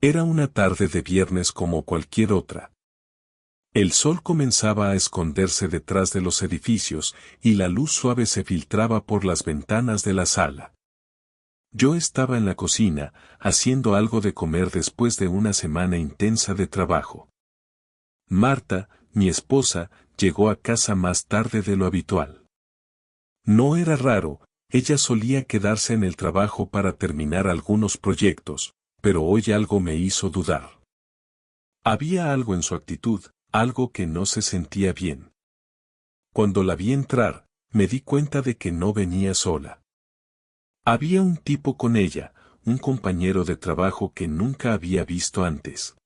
Era una tarde de viernes como cualquier otra. El sol comenzaba a esconderse detrás de los edificios y la luz suave se filtraba por las ventanas de la sala. Yo estaba en la cocina, haciendo algo de comer después de una semana intensa de trabajo. Marta, mi esposa, llegó a casa más tarde de lo habitual. No era raro, ella solía quedarse en el trabajo para terminar algunos proyectos, pero hoy algo me hizo dudar. Había algo en su actitud, algo que no se sentía bien. Cuando la vi entrar, me di cuenta de que no venía sola. Había un tipo con ella, un compañero de trabajo que nunca había visto antes.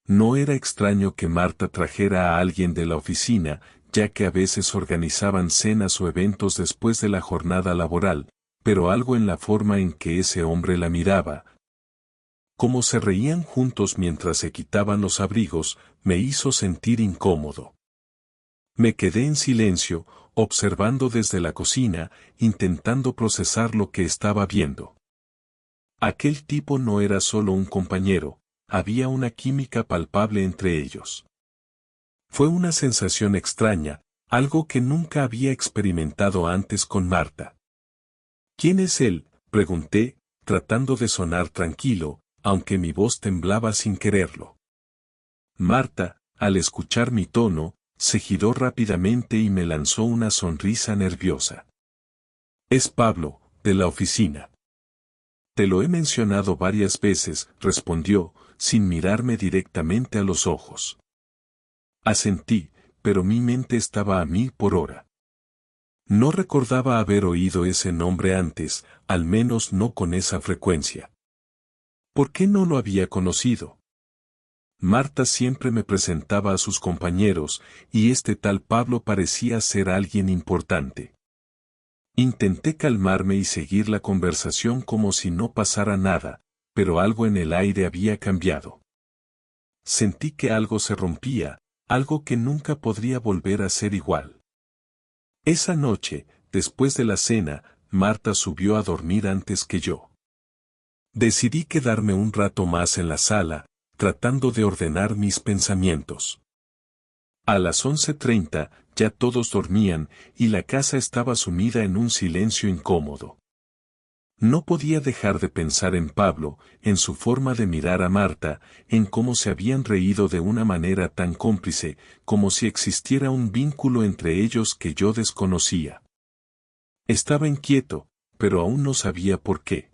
No era extraño que Marta trajera a alguien de la oficina, ya que a veces organizaban cenas o eventos después de la jornada laboral, pero algo en la forma en que ese hombre la miraba, como se reían juntos mientras se quitaban los abrigos, me hizo sentir incómodo. Me quedé en silencio, observando desde la cocina, intentando procesar lo que estaba viendo. Aquel tipo no era solo un compañero, había una química palpable entre ellos. Fue una sensación extraña, algo que nunca había experimentado antes con Marta. ¿Quién es él?, pregunté, tratando de sonar tranquilo, aunque mi voz temblaba sin quererlo. Marta, al escuchar mi tono, se giró rápidamente y me lanzó una sonrisa nerviosa. Es Pablo, de la oficina. Te lo he mencionado varias veces, respondió, sin mirarme directamente a los ojos. Asentí, pero mi mente estaba a 1000 por hora. No recordaba haber oído ese nombre antes, al menos no con esa frecuencia. ¿Por qué no lo había conocido? Marta siempre me presentaba a sus compañeros, y este tal Pablo parecía ser alguien importante. Intenté calmarme y seguir la conversación como si no pasara nada, pero algo en el aire había cambiado. Sentí que algo se rompía, algo que nunca podría volver a ser igual. Esa noche, después de la cena, Marta subió a dormir antes que yo. Decidí quedarme un rato más en la sala, tratando de ordenar mis pensamientos. A las 11:30, ya todos dormían, y la casa estaba sumida en un silencio incómodo. No podía dejar de pensar en Pablo, en su forma de mirar a Marta, en cómo se habían reído de una manera tan cómplice, como si existiera un vínculo entre ellos que yo desconocía. Estaba inquieto, pero aún no sabía por qué.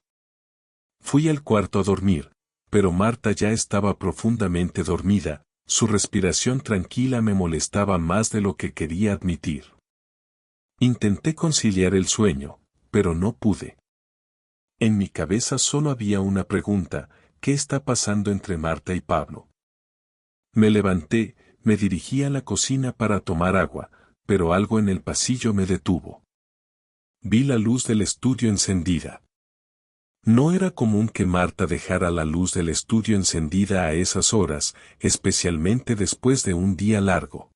Fui al cuarto a dormir, pero Marta ya estaba profundamente dormida, su respiración tranquila me molestaba más de lo que quería admitir. Intenté conciliar el sueño, pero no pude. En mi cabeza solo había una pregunta: ¿qué está pasando entre Marta y Pablo? Me levanté, me dirigí a la cocina para tomar agua, pero algo en el pasillo me detuvo. Vi la luz del estudio encendida. No era común que Marta dejara la luz del estudio encendida a esas horas, especialmente después de un día largo.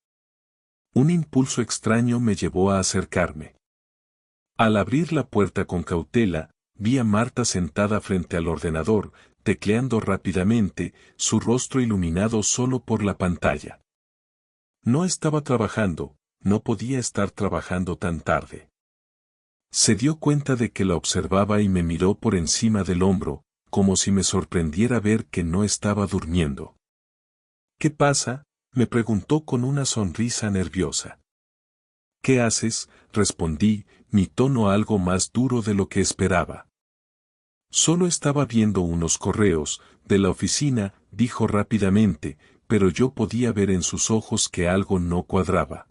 Un impulso extraño me llevó a acercarme. Al abrir la puerta con cautela, vi a Marta sentada frente al ordenador, tecleando rápidamente, su rostro iluminado solo por la pantalla. No estaba trabajando, no podía estar trabajando tan tarde. Se dio cuenta de que la observaba y me miró por encima del hombro, como si me sorprendiera ver que no estaba durmiendo. ¿Qué pasa?, me preguntó con una sonrisa nerviosa. ¿Qué haces?, respondí, mi tono algo más duro de lo que esperaba. Solo estaba viendo unos correos de la oficina, dijo rápidamente, pero yo podía ver en sus ojos que algo no cuadraba.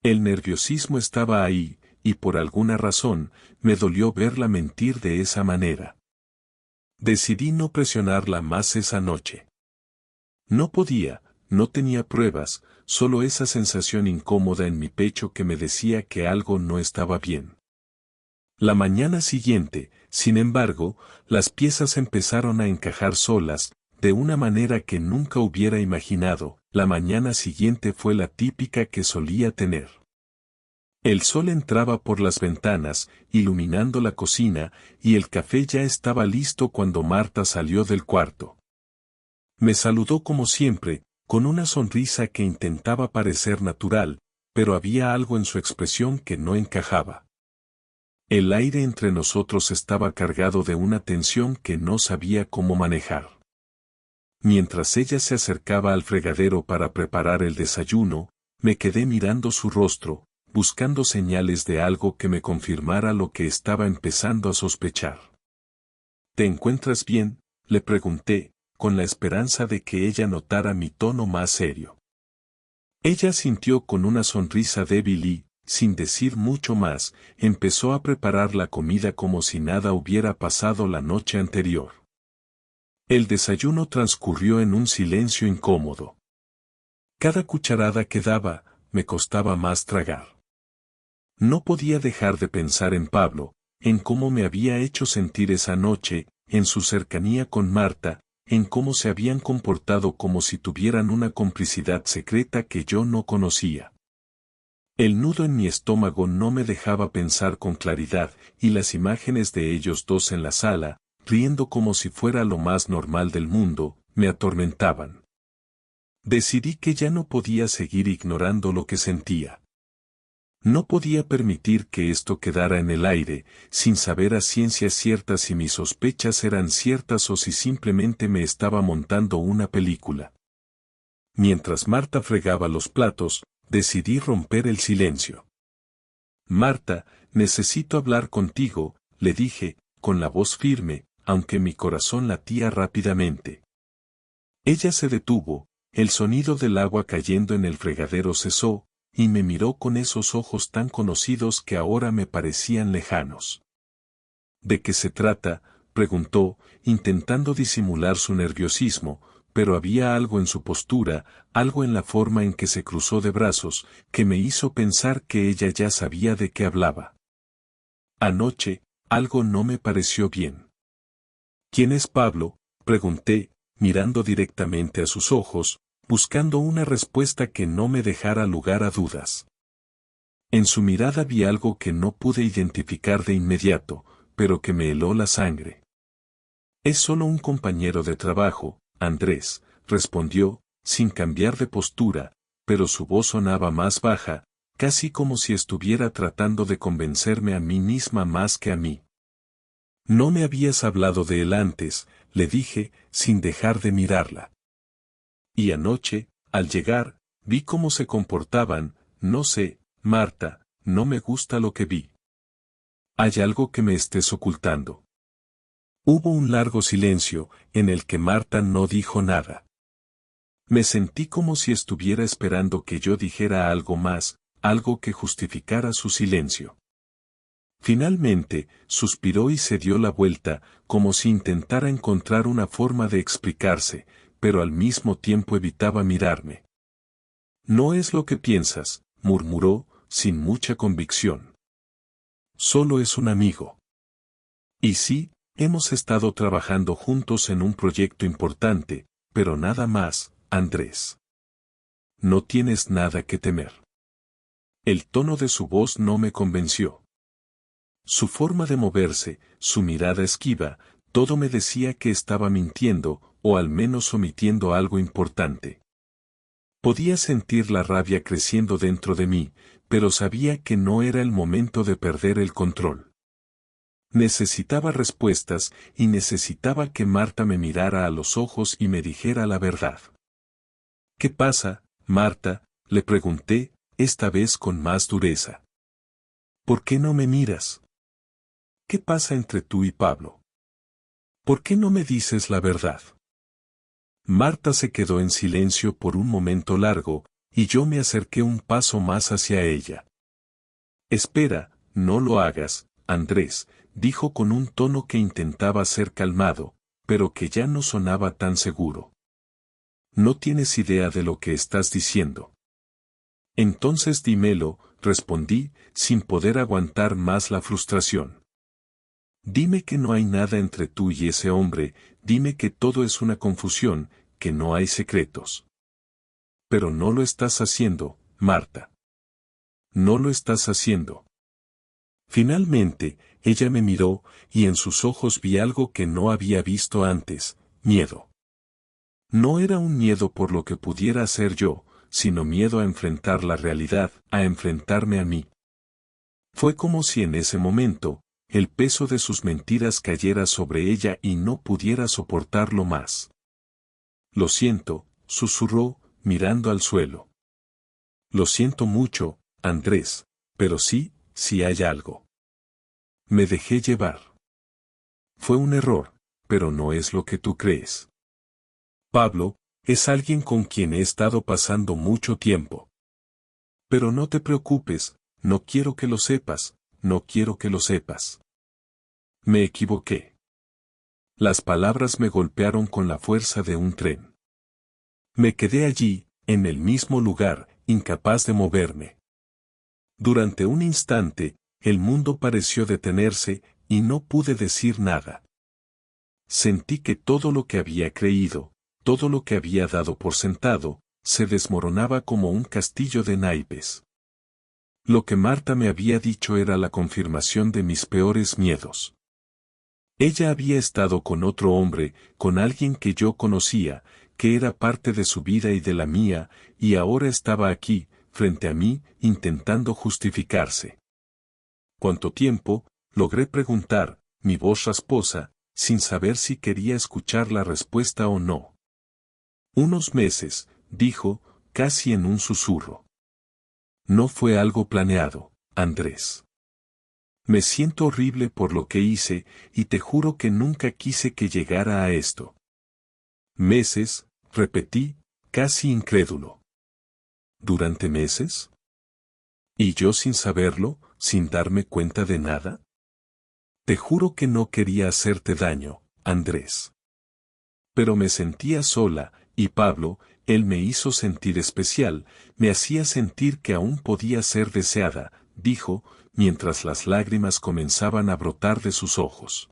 El nerviosismo estaba ahí, y por alguna razón, me dolió verla mentir de esa manera. Decidí no presionarla más esa noche. No podía, no tenía pruebas, solo esa sensación incómoda en mi pecho que me decía que algo no estaba bien. La mañana siguiente, sin embargo, las piezas empezaron a encajar solas, de una manera que nunca hubiera imaginado. La mañana siguiente fue la típica que solía tener. El sol entraba por las ventanas, iluminando la cocina, y el café ya estaba listo cuando Marta salió del cuarto. Me saludó como siempre, con una sonrisa que intentaba parecer natural, pero había algo en su expresión que no encajaba. El aire entre nosotros estaba cargado de una tensión que no sabía cómo manejar. Mientras ella se acercaba al fregadero para preparar el desayuno, me quedé mirando su rostro, buscando señales de algo que me confirmara lo que estaba empezando a sospechar. ¿Te encuentras bien?, le pregunté, con la esperanza de que ella notara mi tono más serio. Ella sintió con una sonrisa débil y, sin decir mucho más, empezó a preparar la comida como si nada hubiera pasado la noche anterior. El desayuno transcurrió en un silencio incómodo. Cada cucharada que daba, me costaba más tragar. No podía dejar de pensar en Pablo, en cómo me había hecho sentir esa noche, en su cercanía con Marta, en cómo se habían comportado como si tuvieran una complicidad secreta que yo no conocía. El nudo en mi estómago no me dejaba pensar con claridad, y las imágenes de ellos dos en la sala, riendo como si fuera lo más normal del mundo, me atormentaban. Decidí que ya no podía seguir ignorando lo que sentía. No podía permitir que esto quedara en el aire, sin saber a ciencia cierta si mis sospechas eran ciertas o si simplemente me estaba montando una película. Mientras Marta fregaba los platos, decidí romper el silencio. Marta, necesito hablar contigo, le dije, con la voz firme, aunque mi corazón latía rápidamente. Ella se detuvo, el sonido del agua cayendo en el fregadero cesó, y me miró con esos ojos tan conocidos que ahora me parecían lejanos. ¿De qué se trata?, preguntó, intentando disimular su nerviosismo, pero había algo en su postura, algo en la forma en que se cruzó de brazos, que me hizo pensar que ella ya sabía de qué hablaba. Anoche, algo no me pareció bien. ¿Quién es Pablo?, pregunté, mirando directamente a sus ojos, buscando una respuesta que no me dejara lugar a dudas. En su mirada vi algo que no pude identificar de inmediato, pero que me heló la sangre. Es solo un compañero de trabajo, Andrés, respondió, sin cambiar de postura, pero su voz sonaba más baja, casi como si estuviera tratando de convencerme a mí misma más que a mí. No me habías hablado de él antes, le dije, sin dejar de mirarla. Y anoche, al llegar, vi cómo se comportaban, no sé, Marta, no me gusta lo que vi. ¿Hay algo que me estés ocultando? Hubo un largo silencio, en el que Marta no dijo nada. Me sentí como si estuviera esperando que yo dijera algo más, algo que justificara su silencio. Finalmente, suspiró y se dio la vuelta, como si intentara encontrar una forma de explicarse, pero al mismo tiempo evitaba mirarme. No es lo que piensas, murmuró, sin mucha convicción. Solo es un amigo. Y sí, hemos estado trabajando juntos en un proyecto importante, pero nada más, Andrés. No tienes nada que temer. El tono de su voz no me convenció. Su forma de moverse, su mirada esquiva, todo me decía que estaba mintiendo, o al menos omitiendo algo importante. Podía sentir la rabia creciendo dentro de mí, pero sabía que no era el momento de perder el control. Necesitaba respuestas, y necesitaba que Marta me mirara a los ojos y me dijera la verdad. ¿Qué pasa, Marta?, le pregunté, esta vez con más dureza. ¿Por qué no me miras? ¿Qué pasa entre tú y Pablo? ¿Por qué no me dices la verdad? Marta se quedó en silencio por un momento largo, y yo me acerqué un paso más hacia ella. Espera, no lo hagas, Andrés, dijo con un tono que intentaba ser calmado, pero que ya no sonaba tan seguro. No tienes idea de lo que estás diciendo. Entonces dímelo, respondí, sin poder aguantar más la frustración. Dime que no hay nada entre tú y ese hombre, dime que todo es una confusión, que no hay secretos. Pero no lo estás haciendo, Marta. No lo estás haciendo. Finalmente, ella me miró, y en sus ojos vi algo que no había visto antes, miedo. No era un miedo por lo que pudiera hacer yo, sino miedo a enfrentar la realidad, a enfrentarme a mí. Fue como si en ese momento, el peso de sus mentiras cayera sobre ella y no pudiera soportarlo más. Lo siento, susurró, mirando al suelo. Lo siento mucho, Andrés, pero sí hay algo. Me dejé llevar. Fue un error, pero no es lo que tú crees. Pablo, es alguien con quien he estado pasando mucho tiempo. Pero no te preocupes, no quiero que lo sepas, no quiero que lo sepas. Me equivoqué. Las palabras me golpearon con la fuerza de un tren. Me quedé allí, en el mismo lugar, incapaz de moverme. Durante un instante, el mundo pareció detenerse, y no pude decir nada. Sentí que todo lo que había creído, todo lo que había dado por sentado, se desmoronaba como un castillo de naipes. Lo que Marta me había dicho era la confirmación de mis peores miedos. Ella había estado con otro hombre, con alguien que yo conocía, que era parte de su vida y de la mía, y ahora estaba aquí, frente a mí, intentando justificarse. ¿Cuánto tiempo? Logré preguntar, mi voz rasposa, sin saber si quería escuchar la respuesta o no. Unos meses, dijo, casi en un susurro. No fue algo planeado, Andrés. Me siento horrible por lo que hice, y te juro que nunca quise que llegara a esto. Meses, repetí, casi incrédulo. ¿Durante meses? ¿Y yo sin saberlo, sin darme cuenta de nada? Te juro que no quería hacerte daño, Andrés. Pero me sentía sola, y Pablo, él me hizo sentir especial, me hacía sentir que aún podía ser deseada, dijo, mientras las lágrimas comenzaban a brotar de sus ojos.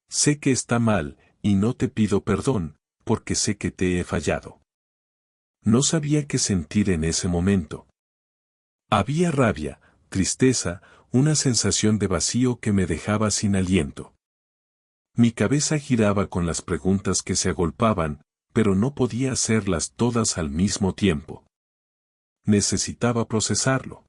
Sé que está mal, y no te pido perdón, porque sé que te he fallado. No sabía qué sentir en ese momento. Había rabia, tristeza, una sensación de vacío que me dejaba sin aliento. Mi cabeza giraba con las preguntas que se agolpaban, pero no podía hacerlas todas al mismo tiempo. Necesitaba procesarlo.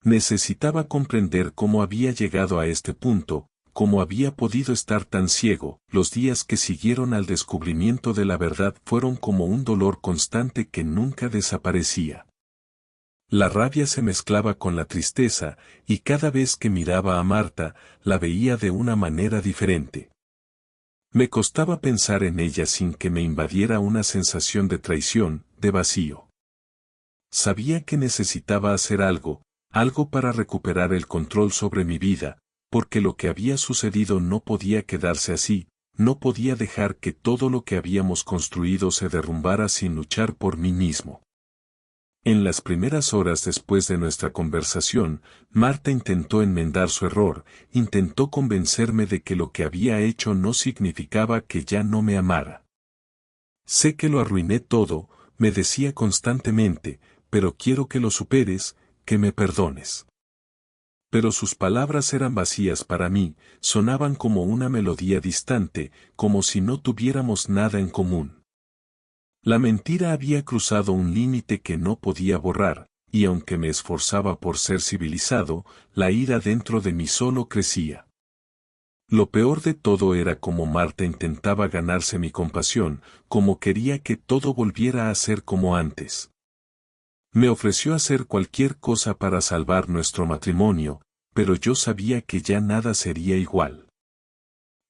Necesitaba comprender cómo había llegado a este punto, cómo había podido estar tan ciego. Los días que siguieron al descubrimiento de la verdad fueron como un dolor constante que nunca desaparecía. La rabia se mezclaba con la tristeza, y cada vez que miraba a Marta, la veía de una manera diferente. Me costaba pensar en ella sin que me invadiera una sensación de traición, de vacío. Sabía que necesitaba hacer algo para recuperar el control sobre mi vida, porque lo que había sucedido no podía quedarse así, no podía dejar que todo lo que habíamos construido se derrumbara sin luchar por mí mismo. En las primeras horas después de nuestra conversación, Marta intentó enmendar su error, intentó convencerme de que lo que había hecho no significaba que ya no me amara. Sé que lo arruiné todo, me decía constantemente, pero quiero que lo superes, que me perdones. Pero sus palabras eran vacías para mí, sonaban como una melodía distante, como si no tuviéramos nada en común. La mentira había cruzado un límite que no podía borrar, y aunque me esforzaba por ser civilizado, la ira dentro de mí solo crecía. Lo peor de todo era cómo Marta intentaba ganarse mi compasión, como quería que todo volviera a ser como antes. Me ofreció hacer cualquier cosa para salvar nuestro matrimonio, pero yo sabía que ya nada sería igual.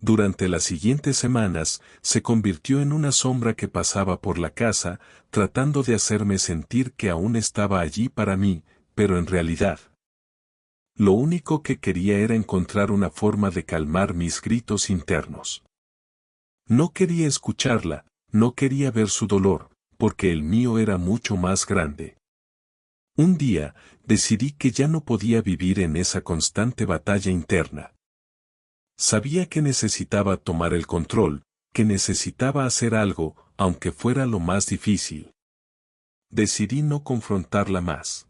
Durante las siguientes semanas, se convirtió en una sombra que pasaba por la casa, tratando de hacerme sentir que aún estaba allí para mí, pero en realidad, lo único que quería era encontrar una forma de calmar mis gritos internos. No quería escucharla, no quería ver su dolor, porque el mío era mucho más grande. Un día, decidí que ya no podía vivir en esa constante batalla interna. Sabía que necesitaba tomar el control, que necesitaba hacer algo, aunque fuera lo más difícil. Decidí no confrontarla más.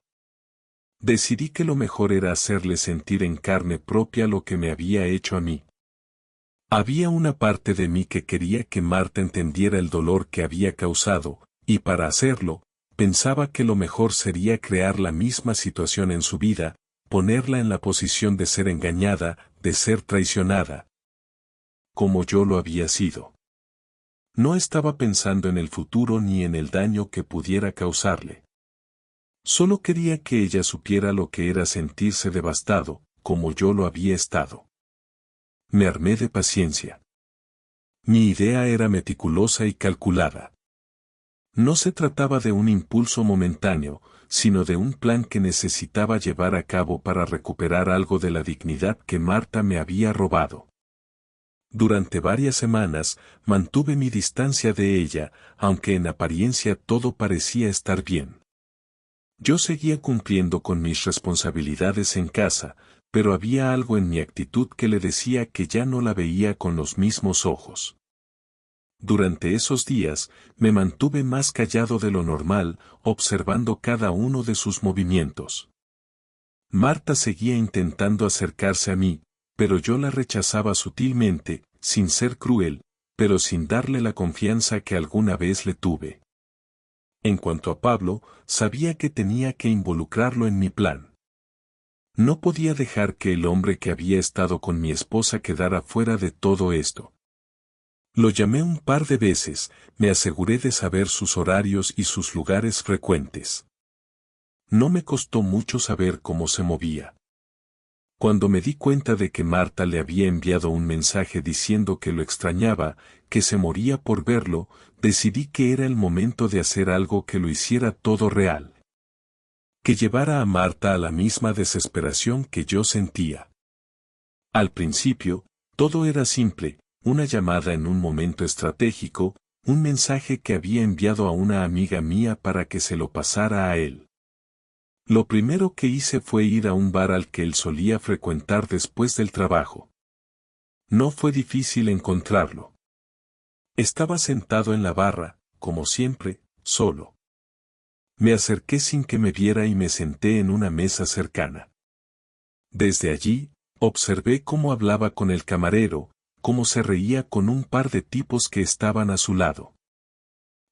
Decidí que lo mejor era hacerle sentir en carne propia lo que me había hecho a mí. Había una parte de mí que quería que Marta entendiera el dolor que había causado, y para hacerlo, pensaba que lo mejor sería crear la misma situación en su vida, ponerla en la posición de ser engañada, de ser traicionada, como yo lo había sido. No estaba pensando en el futuro ni en el daño que pudiera causarle. Solo quería que ella supiera lo que era sentirse devastado, como yo lo había estado. Me armé de paciencia. Mi idea era meticulosa y calculada. No se trataba de un impulso momentáneo, sino de un plan que necesitaba llevar a cabo para recuperar algo de la dignidad que Marta me había robado. Durante varias semanas, mantuve mi distancia de ella, aunque en apariencia todo parecía estar bien. Yo seguía cumpliendo con mis responsabilidades en casa, pero había algo en mi actitud que le decía que ya no la veía con los mismos ojos. Durante esos días, me mantuve más callado de lo normal, observando cada uno de sus movimientos. Marta seguía intentando acercarse a mí, pero yo la rechazaba sutilmente, sin ser cruel, pero sin darle la confianza que alguna vez le tuve. En cuanto a Pablo, sabía que tenía que involucrarlo en mi plan. No podía dejar que el hombre que había estado con mi esposa quedara fuera de todo esto. Lo llamé un par de veces, me aseguré de saber sus horarios y sus lugares frecuentes. No me costó mucho saber cómo se movía. Cuando me di cuenta de que Marta le había enviado un mensaje diciendo que lo extrañaba, que se moría por verlo, decidí que era el momento de hacer algo que lo hiciera todo real. Que llevara a Marta a la misma desesperación que yo sentía. Al principio, todo era simple, una llamada en un momento estratégico, un mensaje que había enviado a una amiga mía para que se lo pasara a él. Lo primero que hice fue ir a un bar al que él solía frecuentar después del trabajo. No fue difícil encontrarlo. Estaba sentado en la barra, como siempre, solo. Me acerqué sin que me viera y me senté en una mesa cercana. Desde allí, observé cómo hablaba con el camarero, cómo se reía con un par de tipos que estaban a su lado.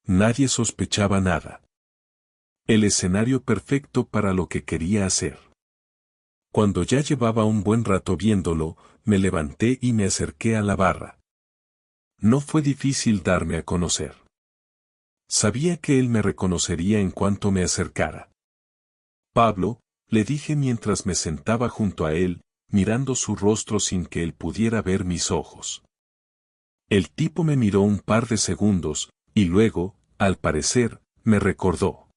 Nadie sospechaba nada. El escenario perfecto para lo que quería hacer. Cuando ya llevaba un buen rato viéndolo, me levanté y me acerqué a la barra. No fue difícil darme a conocer. Sabía que él me reconocería en cuanto me acercara. Pablo, le dije mientras me sentaba junto a él, mirando su rostro sin que él pudiera ver mis ojos. El tipo me miró un par de segundos, y luego, al parecer, me recordó.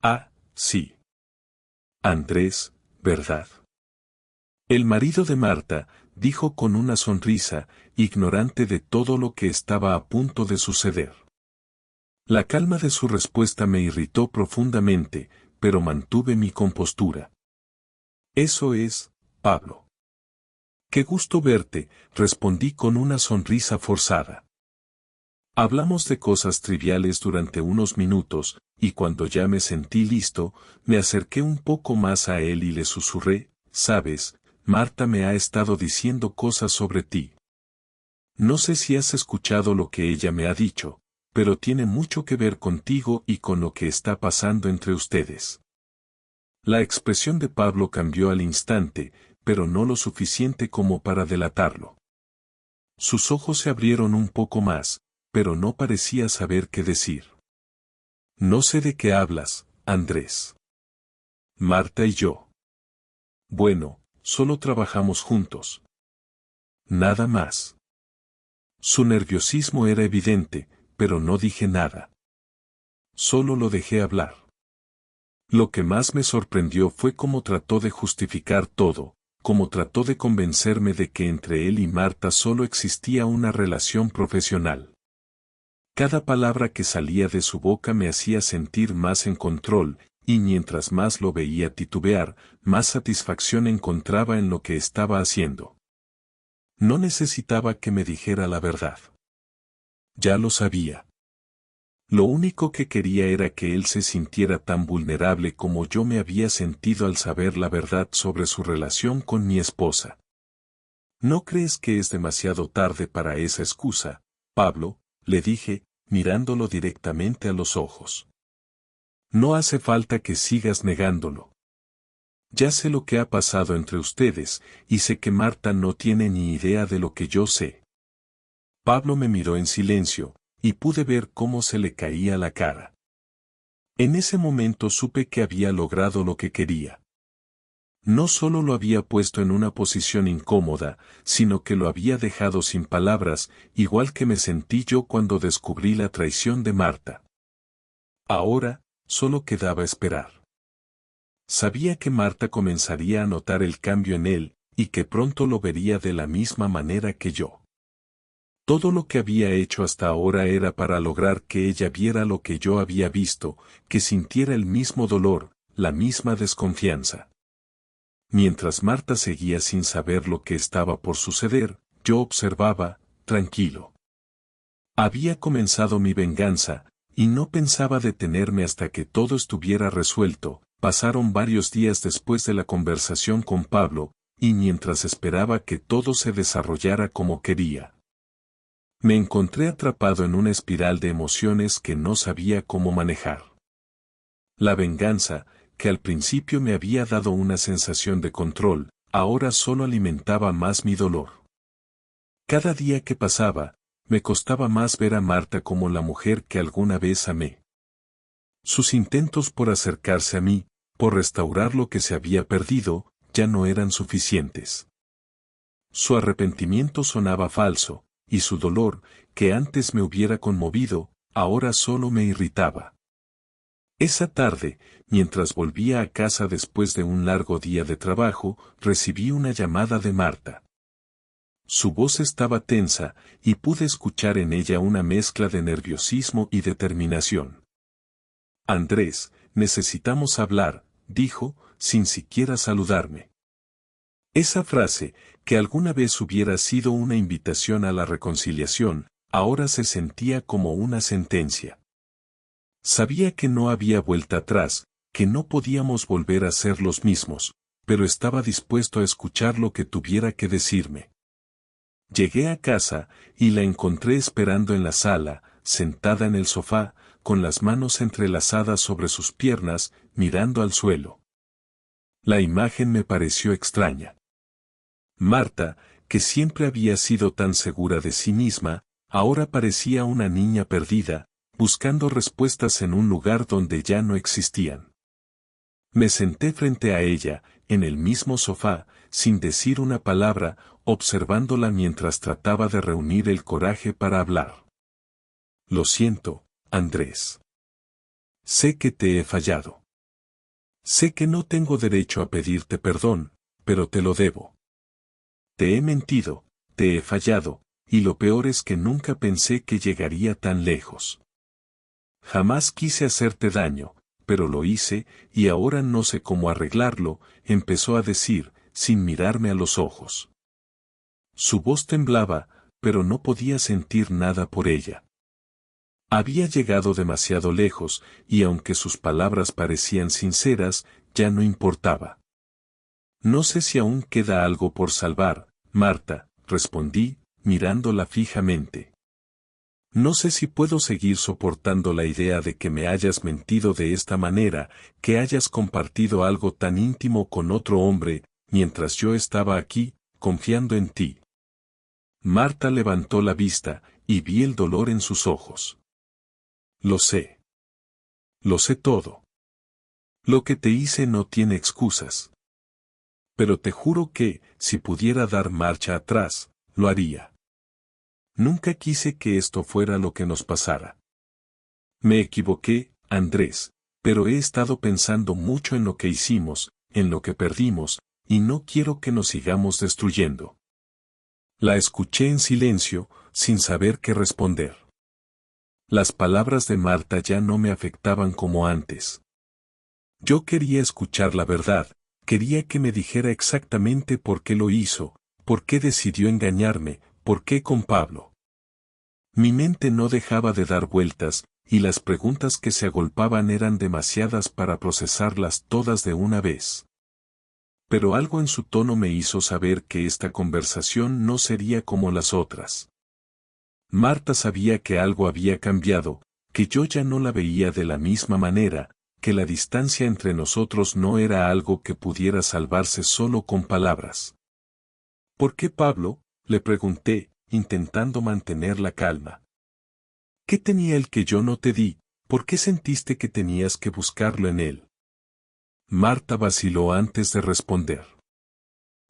Ah, sí. Andrés, ¿verdad? El marido de Marta, dijo con una sonrisa, ignorante de todo lo que estaba a punto de suceder. La calma de su respuesta me irritó profundamente, pero mantuve mi compostura. Eso es, Pablo. Qué gusto verte, respondí con una sonrisa forzada. Hablamos de cosas triviales durante unos minutos, y cuando ya me sentí listo, me acerqué un poco más a él y le susurré, ¿sabes? Marta me ha estado diciendo cosas sobre ti. No sé si has escuchado lo que ella me ha dicho, pero tiene mucho que ver contigo y con lo que está pasando entre ustedes. La expresión de Pablo cambió al instante, pero no lo suficiente como para delatarlo. Sus ojos se abrieron un poco más, pero no parecía saber qué decir. No sé de qué hablas, Andrés. Marta y yo. Bueno, solo trabajamos juntos. Nada más. Su nerviosismo era evidente, pero no dije nada. Solo lo dejé hablar. Lo que más me sorprendió fue cómo trató de justificar todo, cómo trató de convencerme de que entre él y Marta solo existía una relación profesional. Cada palabra que salía de su boca me hacía sentir más en control, y mientras más lo veía titubear, más satisfacción encontraba en lo que estaba haciendo. No necesitaba que me dijera la verdad. Ya lo sabía. Lo único que quería era que él se sintiera tan vulnerable como yo me había sentido al saber la verdad sobre su relación con mi esposa. ¿No crees que es demasiado tarde para esa excusa, Pablo?, le dije, mirándolo directamente a los ojos. No hace falta que sigas negándolo. Ya sé lo que ha pasado entre ustedes, y sé que Marta no tiene ni idea de lo que yo sé. Pablo me miró en silencio, y pude ver cómo se le caía la cara. En ese momento supe que había logrado lo que quería. No solo lo había puesto en una posición incómoda, sino que lo había dejado sin palabras, igual que me sentí yo cuando descubrí la traición de Marta. Ahora, solo quedaba esperar. Sabía que Marta comenzaría a notar el cambio en él, y que pronto lo vería de la misma manera que yo. Todo lo que había hecho hasta ahora era para lograr que ella viera lo que yo había visto, que sintiera el mismo dolor, la misma desconfianza. Mientras Marta seguía sin saber lo que estaba por suceder, yo observaba, tranquilo. Había comenzado mi venganza, y no pensaba detenerme hasta que todo estuviera resuelto. Pasaron varios días después de la conversación con Pablo, y mientras esperaba que todo se desarrollara como quería, me encontré atrapado en una espiral de emociones que no sabía cómo manejar. La venganza, que al principio me había dado una sensación de control, ahora solo alimentaba más mi dolor. Cada día que pasaba, me costaba más ver a Marta como la mujer que alguna vez amé. Sus intentos por acercarse a mí, por restaurar lo que se había perdido, ya no eran suficientes. Su arrepentimiento sonaba falso, y su dolor, que antes me hubiera conmovido, ahora solo me irritaba. Esa tarde, mientras volvía a casa después de un largo día de trabajo, recibí una llamada de Marta. Su voz estaba tensa, y pude escuchar en ella una mezcla de nerviosismo y determinación. Andrés, necesitamos hablar, dijo, sin siquiera saludarme. Esa frase, que alguna vez hubiera sido una invitación a la reconciliación, ahora se sentía como una sentencia. Sabía que no había vuelta atrás, que no podíamos volver a ser los mismos, pero estaba dispuesto a escuchar lo que tuviera que decirme. Llegué a casa, y la encontré esperando en la sala, sentada en el sofá, con las manos entrelazadas sobre sus piernas, mirando al suelo. La imagen me pareció extraña. Marta, que siempre había sido tan segura de sí misma, ahora parecía una niña perdida, buscando respuestas en un lugar donde ya no existían. Me senté frente a ella, en el mismo sofá, sin decir una palabra, observándola mientras trataba de reunir el coraje para hablar. Lo siento, Andrés. Sé que te he fallado. Sé que no tengo derecho a pedirte perdón, pero te lo debo. Te he mentido, te he fallado, y lo peor es que nunca pensé que llegaría tan lejos. Jamás quise hacerte daño, pero lo hice, y ahora no sé cómo arreglarlo, empezó a decir, sin mirarme a los ojos. Su voz temblaba, pero no podía sentir nada por ella. Había llegado demasiado lejos, y aunque sus palabras parecían sinceras, ya no importaba. No sé si aún queda algo por salvar, Marta, respondí, mirándola fijamente. No sé si puedo seguir soportando la idea de que me hayas mentido de esta manera, que hayas compartido algo tan íntimo con otro hombre, mientras yo estaba aquí, confiando en ti. Marta levantó la vista, y vi el dolor en sus ojos. Lo sé. Lo sé todo. Lo que te hice no tiene excusas. Pero te juro que, si pudiera dar marcha atrás, lo haría. Nunca quise que esto fuera lo que nos pasara. Me equivoqué, Andrés, pero he estado pensando mucho en lo que hicimos, en lo que perdimos, y no quiero que nos sigamos destruyendo. La escuché en silencio, sin saber qué responder. Las palabras de Marta ya no me afectaban como antes. Yo quería escuchar la verdad, quería que me dijera exactamente por qué lo hizo, por qué decidió engañarme, por qué con Pablo. Mi mente no dejaba de dar vueltas, y las preguntas que se agolpaban eran demasiadas para procesarlas todas de una vez. pero algo en su tono me hizo saber que esta conversación no sería como las otras. Marta sabía que algo había cambiado, que yo ya no la veía de la misma manera, que la distancia entre nosotros no era algo que pudiera salvarse solo con palabras. ¿Por qué Pablo?, le pregunté, intentando mantener la calma. ¿Qué tenía él que yo no te di? ¿Por qué sentiste que tenías que buscarlo en él? Marta vaciló antes de responder.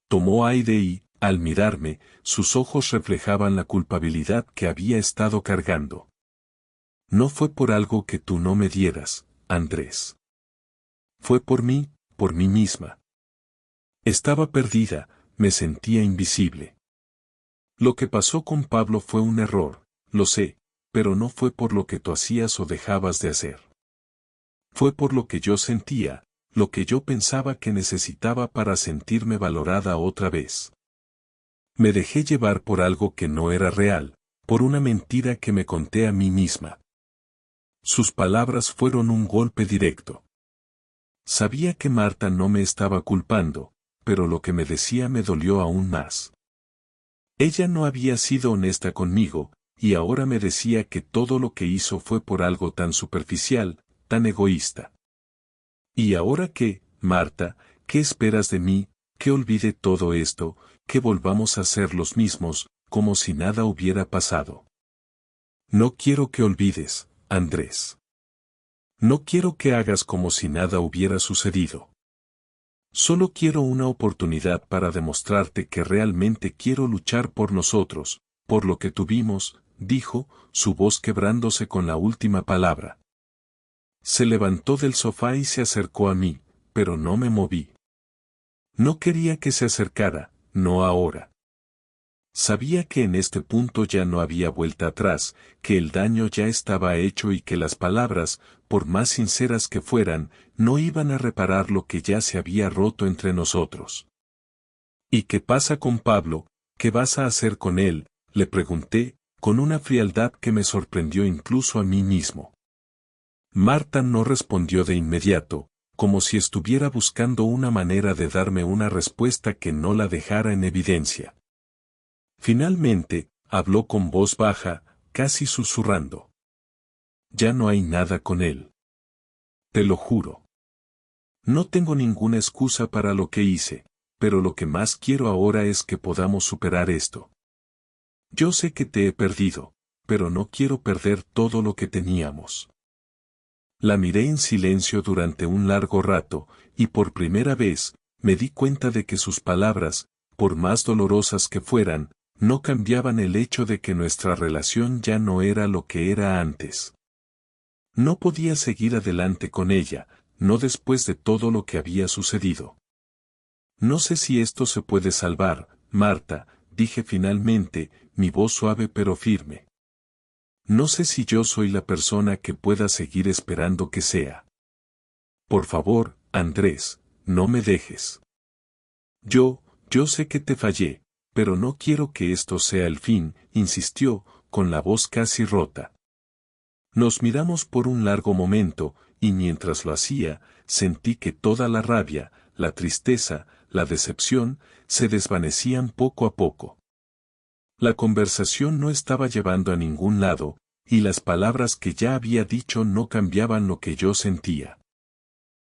Tomó aire y, al mirarme, sus ojos reflejaban la culpabilidad que había estado cargando. No fue por algo que tú no me dieras, Andrés. Fue por mí misma. Estaba perdida, me sentía invisible. Lo que pasó con Pablo fue un error, lo sé, pero no fue por lo que tú hacías o dejabas de hacer. Fue por lo que yo sentía, lo que yo pensaba que necesitaba para sentirme valorada otra vez. Me dejé llevar por algo que no era real, por una mentira que me conté a mí misma. Sus palabras fueron un golpe directo. Sabía que Marta no me estaba culpando, pero lo que me decía me dolió aún más. Ella no había sido honesta conmigo, y ahora me decía que todo lo que hizo fue por algo tan superficial, tan egoísta. ¿Y ahora qué, Marta? ¿Qué esperas de mí? ¿Que olvide todo esto, que volvamos a ser los mismos, como si nada hubiera pasado? No quiero que olvides, Andrés. No quiero que hagas como si nada hubiera sucedido. Solo quiero una oportunidad para demostrarte que realmente quiero luchar por nosotros, por lo que tuvimos, dijo, su voz quebrándose con la última palabra. Se levantó del sofá y se acercó a mí, pero no me moví. No quería que se acercara, no ahora. Sabía que en este punto ya no había vuelta atrás, que el daño ya estaba hecho y que las palabras, por más sinceras que fueran, no iban a reparar lo que ya se había roto entre nosotros. ¿Y qué pasa con Pablo? ¿Qué vas a hacer con él?, le pregunté, con una frialdad que me sorprendió incluso a mí mismo. Marta no respondió de inmediato, como si estuviera buscando una manera de darme una respuesta que no la dejara en evidencia. Finalmente, habló con voz baja, casi susurrando. Ya no hay nada con él. Te lo juro. No tengo ninguna excusa para lo que hice, pero lo que más quiero ahora es que podamos superar esto. Yo sé que te he perdido, pero no quiero perder todo lo que teníamos. La miré en silencio durante un largo rato, y por primera vez, me di cuenta de que sus palabras, por más dolorosas que fueran, no cambiaban el hecho de que nuestra relación ya no era lo que era antes. No podía seguir adelante con ella, no después de todo lo que había sucedido. No sé si esto se puede salvar, Marta, dije finalmente, mi voz suave pero firme. No sé si yo soy la persona que pueda seguir esperando que sea. Por favor, Andrés, no me dejes. Yo sé que te fallé, pero no quiero que esto sea el fin, insistió, con la voz casi rota. Nos miramos por un largo momento, y mientras lo hacía, sentí que toda la rabia, la tristeza, la decepción, se desvanecían poco a poco. La conversación no estaba llevando a ningún lado, y las palabras que ya había dicho no cambiaban lo que yo sentía.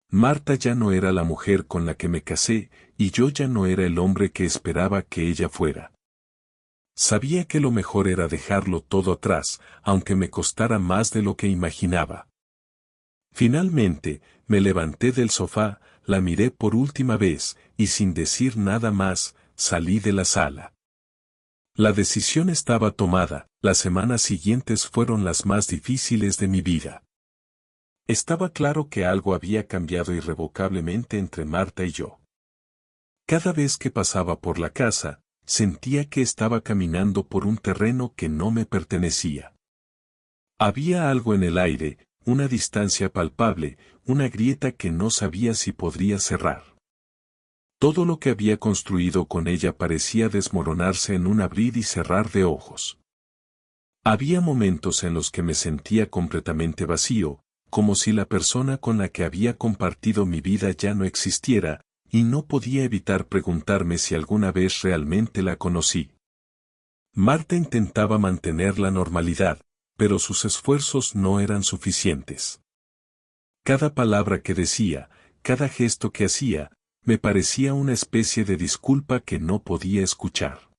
Marta ya no era la mujer con la que me casé, y yo ya no era el hombre que esperaba que ella fuera. Sabía que lo mejor era dejarlo todo atrás, aunque me costara más de lo que imaginaba. Finalmente, me levanté del sofá, la miré por última vez, y sin decir nada más, salí de la sala. La decisión estaba tomada, las semanas siguientes fueron las más difíciles de mi vida. Estaba claro que algo había cambiado irrevocablemente entre Marta y yo. Cada vez que pasaba por la casa, sentía que estaba caminando por un terreno que no me pertenecía. Había algo en el aire, una distancia palpable, una grieta que no sabía si podría cerrar. Todo lo que había construido con ella parecía desmoronarse en un abrir y cerrar de ojos. Había momentos en los que me sentía completamente vacío, como si la persona con la que había compartido mi vida ya no existiera, y no podía evitar preguntarme si alguna vez realmente la conocí. Marta intentaba mantener la normalidad, pero sus esfuerzos no eran suficientes. Cada palabra que decía, cada gesto que hacía, me parecía una especie de disculpa que no podía escuchar.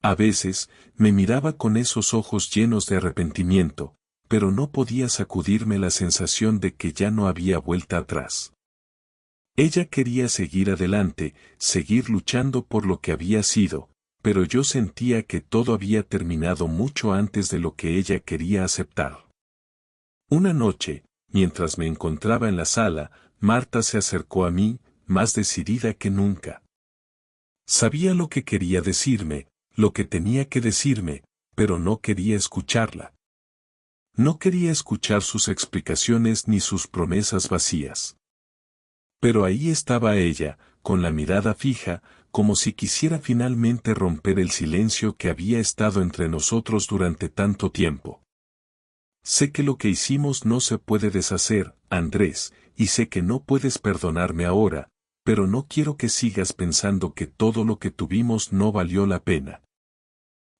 A veces, me miraba con esos ojos llenos de arrepentimiento, pero no podía sacudirme la sensación de que ya no había vuelta atrás. Ella quería seguir adelante, seguir luchando por lo que había sido, pero yo sentía que todo había terminado mucho antes de lo que ella quería aceptar. Una noche, mientras me encontraba en la sala, Marta se acercó a mí, más decidida que nunca. Sabía lo que quería decirme, lo que tenía que decirme, pero no quería escucharla. No quería escuchar sus explicaciones ni sus promesas vacías. Pero ahí estaba ella, con la mirada fija, como si quisiera finalmente romper el silencio que había estado entre nosotros durante tanto tiempo. Sé que lo que hicimos no se puede deshacer, Andrés, y sé que no puedes perdonarme ahora, pero no quiero que sigas pensando que todo lo que tuvimos no valió la pena.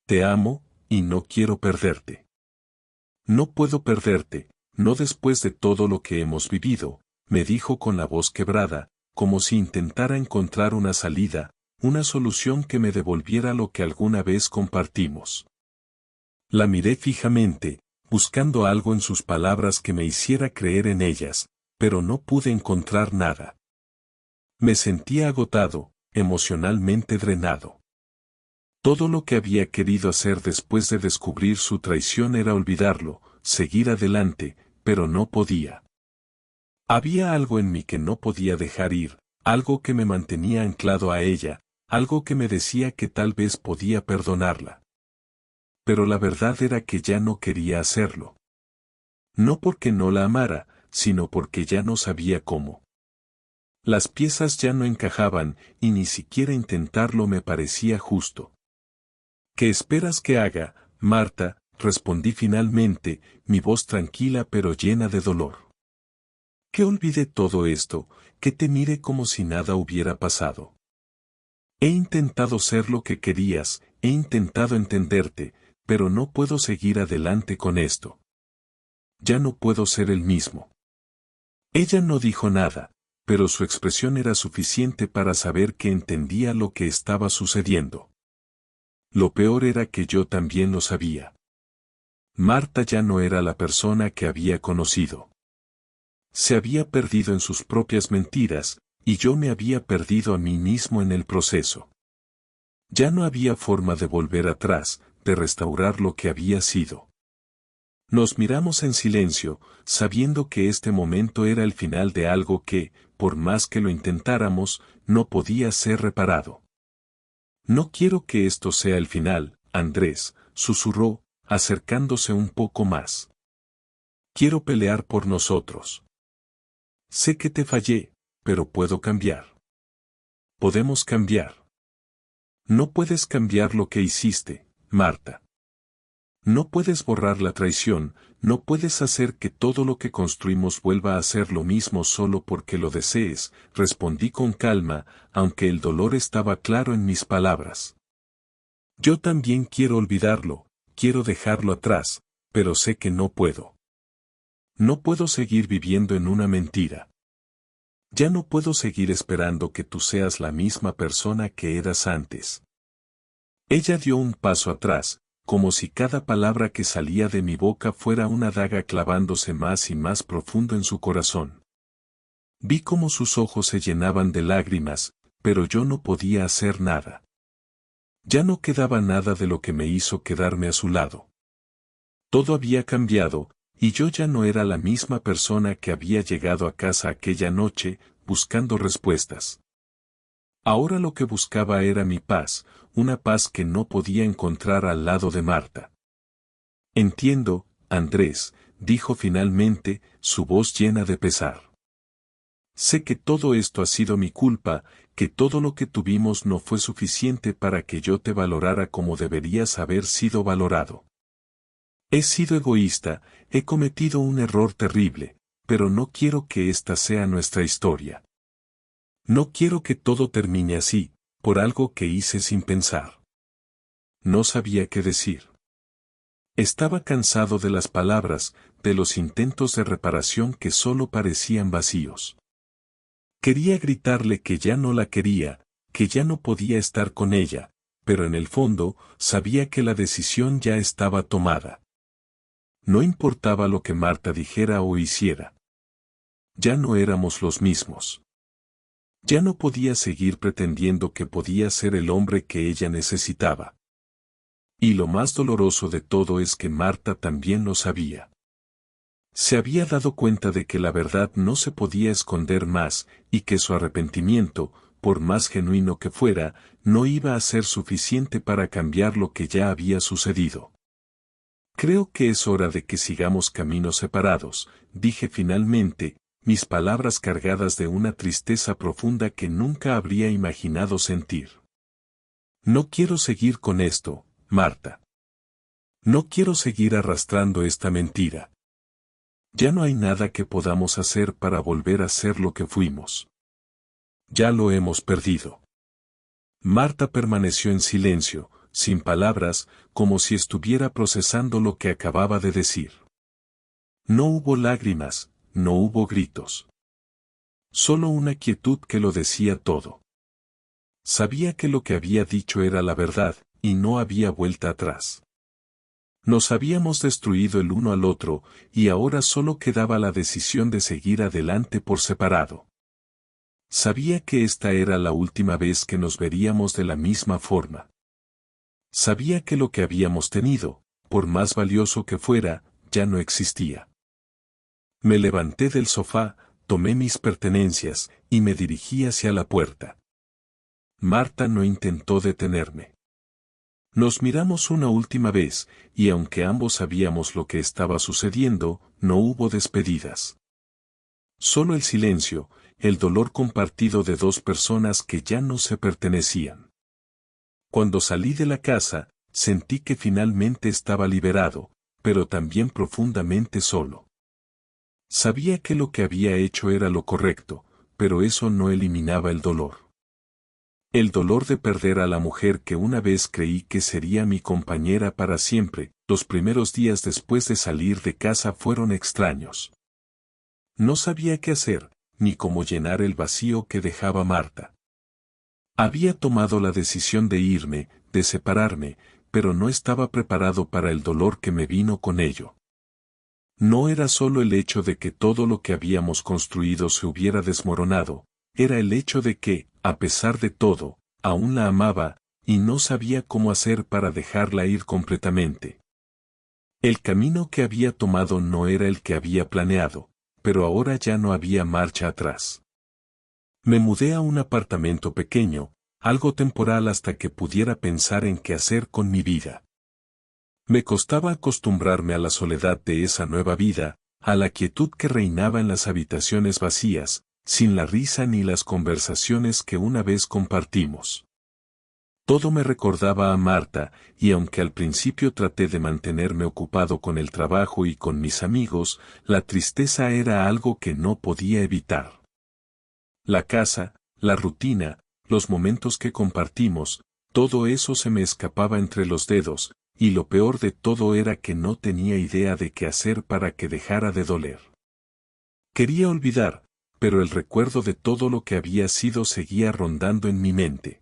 Te amo, y no quiero perderte. No puedo perderte, no después de todo lo que hemos vivido, me dijo con la voz quebrada, como si intentara encontrar una salida, una solución que me devolviera lo que alguna vez compartimos. La miré fijamente, buscando algo en sus palabras que me hiciera creer en ellas, pero no pude encontrar nada. Me sentía agotado, emocionalmente drenado. Todo lo que había querido hacer después de descubrir su traición era olvidarlo, seguir adelante, pero no podía. Había algo en mí que no podía dejar ir, algo que me mantenía anclado a ella, algo que me decía que tal vez podía perdonarla. Pero la verdad era que ya no quería hacerlo. No porque no la amara, sino porque ya no sabía cómo. Las piezas ya no encajaban, y ni siquiera intentarlo me parecía justo. ¿Qué esperas que haga, Marta?, respondí finalmente, mi voz tranquila pero llena de dolor. Que olvide todo esto, que te mire como si nada hubiera pasado. He intentado ser lo que querías, he intentado entenderte, pero no puedo seguir adelante con esto. Ya no puedo ser el mismo. Ella no dijo nada, pero su expresión era suficiente para saber que entendía lo que estaba sucediendo. Lo peor era que yo también lo sabía. Marta ya no era la persona que había conocido. Se había perdido en sus propias mentiras, y yo me había perdido a mí mismo en el proceso. Ya no había forma de volver atrás, de restaurar lo que había sido. Nos miramos en silencio, sabiendo que este momento era el final de algo que, por más que lo intentáramos, no podía ser reparado. No quiero que esto sea el final, Andrés, susurró, acercándose un poco más. Quiero pelear por nosotros. Sé que te fallé, pero puedo cambiar. Podemos cambiar. No puedes cambiar lo que hiciste, Marta. No puedes borrar la traición, no puedes hacer que todo lo que construimos vuelva a ser lo mismo solo porque lo desees, respondí con calma, aunque el dolor estaba claro en mis palabras. Yo también quiero olvidarlo, quiero dejarlo atrás, pero sé que no puedo. No puedo seguir viviendo en una mentira. Ya no puedo seguir esperando que tú seas la misma persona que eras antes. Ella dio un paso atrás, como si cada palabra que salía de mi boca fuera una daga clavándose más y más profundo en su corazón. Vi cómo sus ojos se llenaban de lágrimas, pero yo no podía hacer nada. Ya no quedaba nada de lo que me hizo quedarme a su lado. Todo había cambiado, y yo ya no era la misma persona que había llegado a casa aquella noche, buscando respuestas. Ahora lo que buscaba era mi paz, una paz que no podía encontrar al lado de Marta. Entiendo, Andrés, dijo finalmente, su voz llena de pesar. Sé que todo esto ha sido mi culpa, que todo lo que tuvimos no fue suficiente para que yo te valorara como deberías haber sido valorado. He sido egoísta, he cometido un error terrible, pero no quiero que esta sea nuestra historia. No quiero que todo termine así, por algo que hice sin pensar. No sabía qué decir. Estaba cansado de las palabras, de los intentos de reparación que solo parecían vacíos. Quería gritarle que ya no la quería, que ya no podía estar con ella, pero en el fondo, sabía que la decisión ya estaba tomada. No importaba lo que Marta dijera o hiciera. Ya no éramos los mismos. Ya no podía seguir pretendiendo que podía ser el hombre que ella necesitaba. Y lo más doloroso de todo es que Marta también lo sabía. Se había dado cuenta de que la verdad no se podía esconder más, y que su arrepentimiento, por más genuino que fuera, no iba a ser suficiente para cambiar lo que ya había sucedido. Creo que es hora de que sigamos caminos separados, dije finalmente, mis palabras cargadas de una tristeza profunda que nunca habría imaginado sentir. No quiero seguir con esto, Marta. No quiero seguir arrastrando esta mentira. Ya no hay nada que podamos hacer para volver a ser lo que fuimos. Ya lo hemos perdido. Marta permaneció en silencio, sin palabras, como si estuviera procesando lo que acababa de decir. No hubo lágrimas, no hubo gritos. Solo una quietud que lo decía todo. Sabía que lo que había dicho era la verdad, y no había vuelta atrás. Nos habíamos destruido el uno al otro, y ahora solo quedaba la decisión de seguir adelante por separado. Sabía que esta era la última vez que nos veríamos de la misma forma. Sabía que lo que habíamos tenido, por más valioso que fuera, ya no existía. Me levanté del sofá, tomé mis pertenencias, y me dirigí hacia la puerta. Marta no intentó detenerme. Nos miramos una última vez, y aunque ambos sabíamos lo que estaba sucediendo, no hubo despedidas. Solo el silencio, el dolor compartido de dos personas que ya no se pertenecían. Cuando salí de la casa, sentí que finalmente estaba liberado, pero también profundamente solo. Sabía que lo que había hecho era lo correcto, pero eso no eliminaba el dolor. El dolor de perder a la mujer que una vez creí que sería mi compañera para siempre. Los primeros días después de salir de casa fueron extraños. No sabía qué hacer, ni cómo llenar el vacío que dejaba Marta. Había tomado la decisión de irme, de separarme, pero no estaba preparado para el dolor que me vino con ello. No era solo el hecho de que todo lo que habíamos construido se hubiera desmoronado, era el hecho de que, a pesar de todo, aún la amaba, y no sabía cómo hacer para dejarla ir completamente. El camino que había tomado no era el que había planeado, pero ahora ya no había marcha atrás. Me mudé a un apartamento pequeño, algo temporal hasta que pudiera pensar en qué hacer con mi vida. Me costaba acostumbrarme a la soledad de esa nueva vida, a la quietud que reinaba en las habitaciones vacías, sin la risa ni las conversaciones que una vez compartimos. Todo me recordaba a Marta, y aunque al principio traté de mantenerme ocupado con el trabajo y con mis amigos, la tristeza era algo que no podía evitar. La casa, la rutina, los momentos que compartimos, todo eso se me escapaba entre los dedos, y lo peor de todo era que no tenía idea de qué hacer para que dejara de doler. Quería olvidar, pero el recuerdo de todo lo que había sido seguía rondando en mi mente.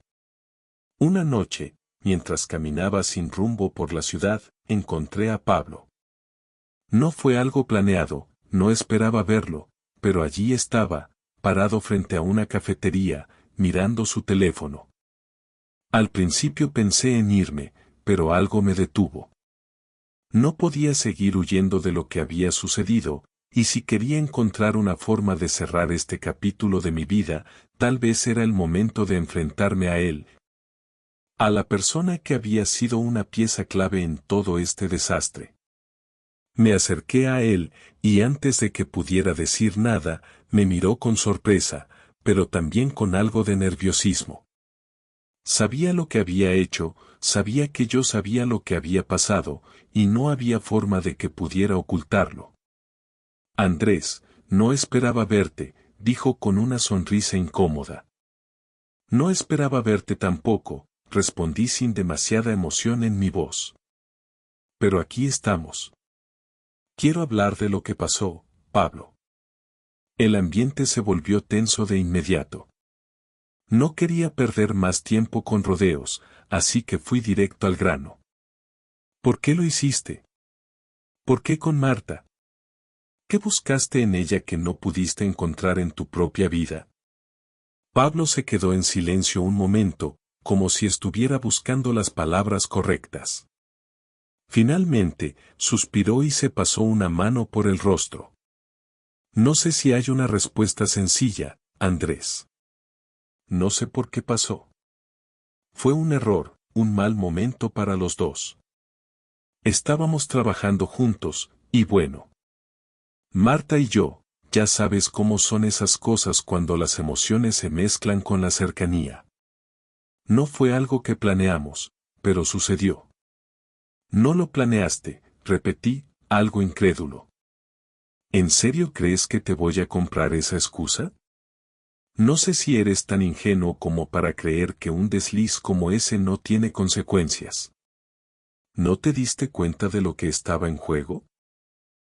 Una noche, mientras caminaba sin rumbo por la ciudad, encontré a Pablo. No fue algo planeado, no esperaba verlo, pero allí estaba, parado frente a una cafetería, mirando su teléfono. Al principio pensé en irme, pero algo me detuvo. No podía seguir huyendo de lo que había sucedido, y si quería encontrar una forma de cerrar este capítulo de mi vida, tal vez era el momento de enfrentarme a él, a la persona que había sido una pieza clave en todo este desastre. Me acerqué a él, y antes de que pudiera decir nada, me miró con sorpresa, pero también con algo de nerviosismo. Sabía lo que había hecho, sabía que yo sabía lo que había pasado, y no había forma de que pudiera ocultarlo. Andrés, no esperaba verte, dijo con una sonrisa incómoda. No esperaba verte tampoco, respondí sin demasiada emoción en mi voz. Pero aquí estamos. Quiero hablar de lo que pasó, Pablo. El ambiente se volvió tenso de inmediato. No quería perder más tiempo con rodeos, así que fui directo al grano. ¿Por qué lo hiciste? ¿Por qué con Marta? ¿Qué buscaste en ella que no pudiste encontrar en tu propia vida? Pablo se quedó en silencio un momento, como si estuviera buscando las palabras correctas. Finalmente, suspiró y se pasó una mano por el rostro. No sé si hay una respuesta sencilla, Andrés. No sé por qué pasó. Fue un error, un mal momento para los dos. Estábamos trabajando juntos, y bueno. Marta y yo, ya sabes cómo son esas cosas cuando las emociones se mezclan con la cercanía. No fue algo que planeamos, pero sucedió. No lo planeaste, repetí, algo incrédulo. ¿En serio crees que te voy a comprar esa excusa? No sé si eres tan ingenuo como para creer que un desliz como ese no tiene consecuencias. ¿No te diste cuenta de lo que estaba en juego?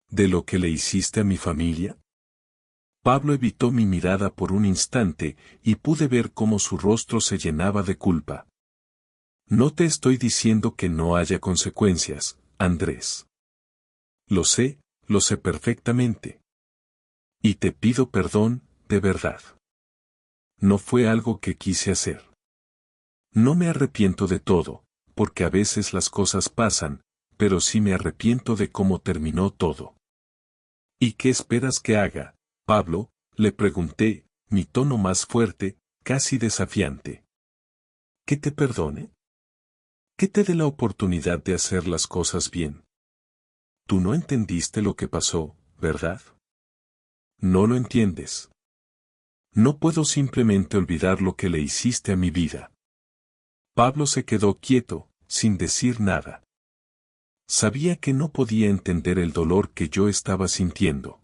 ¿De lo que le hiciste a mi familia? Pablo evitó mi mirada por un instante y pude ver cómo su rostro se llenaba de culpa. No te estoy diciendo que no haya consecuencias, Andrés. Lo sé perfectamente. Y te pido perdón, de verdad. No fue algo que quise hacer. No me arrepiento de todo, porque a veces las cosas pasan, pero sí me arrepiento de cómo terminó todo. ¿Y qué esperas que haga, Pablo? Le pregunté, mi tono más fuerte, casi desafiante. ¿Que te perdone? ¿Que te dé la oportunidad de hacer las cosas bien? Tú no entendiste lo que pasó, ¿verdad? No lo entiendes. No puedo simplemente olvidar lo que le hiciste a mi vida. Pablo se quedó quieto, sin decir nada. Sabía que no podía entender el dolor que yo estaba sintiendo.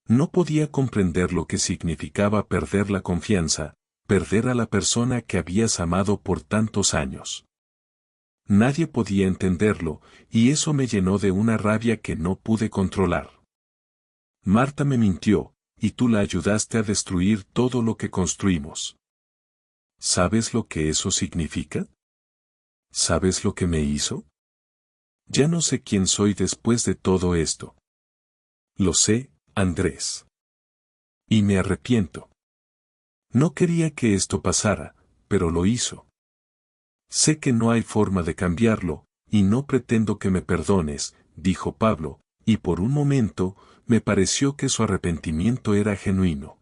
No podía comprender lo que significaba perder la confianza, perder a la persona que habías amado por tantos años. Nadie podía entenderlo, y eso me llenó de una rabia que no pude controlar. Marta me mintió, y tú la ayudaste a destruir todo lo que construimos. ¿Sabes lo que eso significa? ¿Sabes lo que me hizo? Ya no sé quién soy después de todo esto. Lo sé, Andrés. Y me arrepiento. No quería que esto pasara, pero lo hizo. Sé que no hay forma de cambiarlo, y no pretendo que me perdones, dijo Pablo, y por un momento, me pareció que su arrepentimiento era genuino.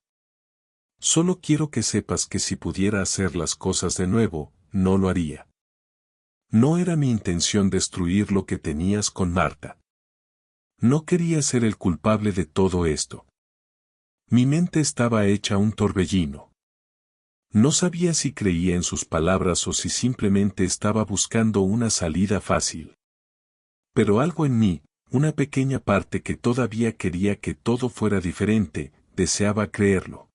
Solo quiero que sepas que si pudiera hacer las cosas de nuevo, no lo haría. No era mi intención destruir lo que tenías con Marta. No quería ser el culpable de todo esto. Mi mente estaba hecha un torbellino. No sabía si creía en sus palabras o si simplemente estaba buscando una salida fácil. Pero algo en mí, una pequeña parte que todavía quería que todo fuera diferente, deseaba creerlo.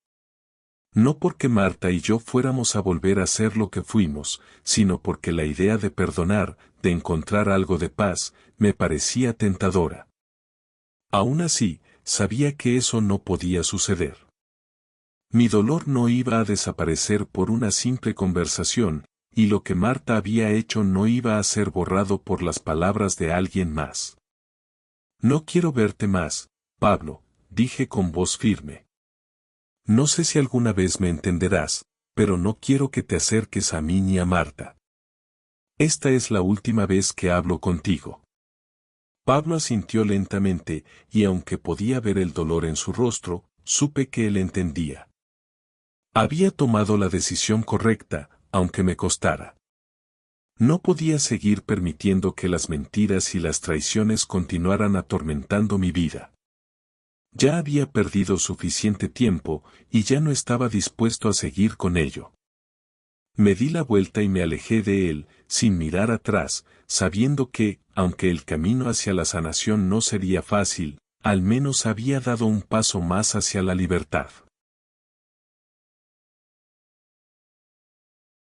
No porque Marta y yo fuéramos a volver a ser lo que fuimos, sino porque la idea de perdonar, de encontrar algo de paz, me parecía tentadora. Aún así, sabía que eso no podía suceder. Mi dolor no iba a desaparecer por una simple conversación, y lo que Marta había hecho no iba a ser borrado por las palabras de alguien más. No quiero verte más, Pablo, dije con voz firme. No sé si alguna vez me entenderás, pero no quiero que te acerques a mí ni a Marta. Esta es la última vez que hablo contigo. Pablo asintió lentamente, y aunque podía ver el dolor en su rostro, supe que él entendía. Había tomado la decisión correcta, aunque me costara. No podía seguir permitiendo que las mentiras y las traiciones continuaran atormentando mi vida. Ya había perdido suficiente tiempo, y ya no estaba dispuesto a seguir con ello. Me di la vuelta y me alejé de él, sin mirar atrás, sabiendo que, aunque el camino hacia la sanación no sería fácil, al menos había dado un paso más hacia la libertad.